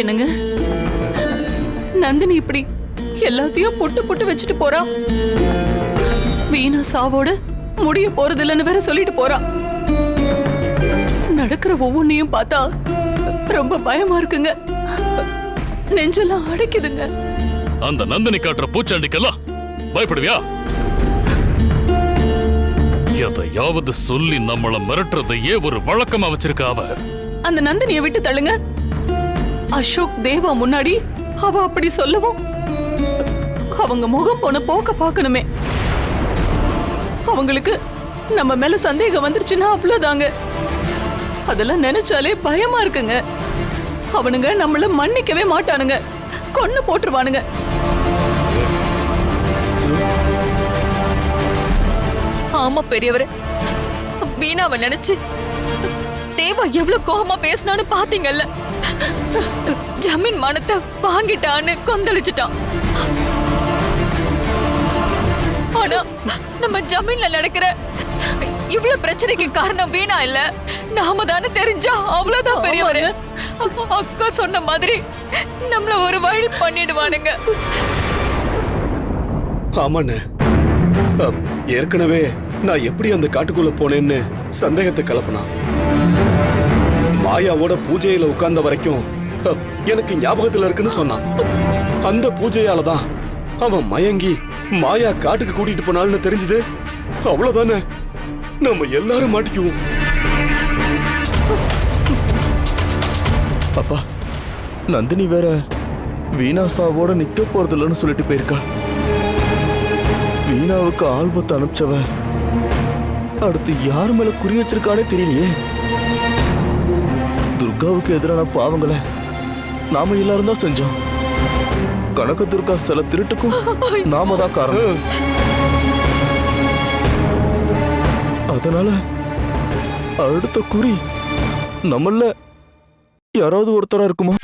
என்னங்க நந்தினி இப்படி எல்லாத்தையும் புட்டு புட்டு வச்சுட்டு போறா? வீணா சாவோட முடிய போறது இல்லைன்னு வேற சொல்லிட்டு போறா. நடக்கிற ஒவ்வொன்னையும் பார்த்தா ரொம்ப பயமா இருக்குங்க. நெஞ்செல்லாம் அடைக்குதுங்க. அந்த நந்தினி காட்டுற பூச்சாண்டிக்கெல்லாம் பயப்படுவியா? எதையாவது சொல்லி நம்மள மிரட்டுறதையே ஒரு வழக்கமா வச்சிருக்க அவ. அந்த நந்தினியை விட்டு தள்ளுங்க. அசோக் தேவா முன்னாடி அவ அப்படி சொல்லவும் அவங்க முகம் போன போக்க பார்க்கணுமே. அவங்களுக்கு நம்ம மேல சந்தேகம் வந்துருச்சுன்னா அவ்வளவுதாங்க. அதெல்லாம் நினைச்சாலே பயமா இருக்குங்க. அவனுங்க நம்மள மன்னிக்கவே மாட்டானுங்க, கொன்னு போட்டுருவானுங்க. ஆமா பெரியவரே, வீணாவை நினைச்சு தேவா எவ்வளவு கோபமா பேசினான்னு பாத்தீங்கல்ல. ஜமீன் மானத்தை வாங்கிட்டான்னு கொந்தளிச்சுட்டான். ஆனா நம்ம ஜமீன்ல நடக்கிற இவ்வளவு பிரச்சனைக்கு காரணம் வீணா இல்ல, நாம தானே தெரிஞ்சா அவ்வளவுதான் பெரியவரே. அக்கா சொன்ன மாதிரி நம்மள ஒரு வழி பண்ணிடுவானுங்க. ஆமாண்ணே, ஏற்கனவே நான் எப்படி அந்த காட்டுக்குள்ள போனேன்னு சந்தேகத்தை கலப்பினான். மாயாவோட பூஜையில உட்கார்ந்த வரைக்கும் எனக்கு ஞாபகத்துல இருக்குன்னு சொன்னான். அந்த பூஜையால தான் அவன் மயங்கி மாயா காட்டுக்கு கூட்டிட்டு போனான்னு தெரிஞ்சது. அவ்வளவுதானே, நம்ம எல்லாரும் மாட்டிக்குவோம். அப்பா, நந்தினி வேற வீணா சாவோட நிக்க போறதில்லன்னு சொல்லிட்டு போயிருக்கா. வீணாவுக்கு ஆல்பத்தை அனுப்பிச்சவ அடுத்து யார் மேல குறி வச்சிருக்கானே தெரியலையே. துர்காவுக்கு எதிரான பாவங்களை நாம எல்லாரும் தான் செஞ்சோம். கனக துர்கா சில திருட்டுக்கும் நாம தான் காரணம். அதனால அடுத்த குறி நம்மள யாராவது ஒருத்தரா இருக்குமா?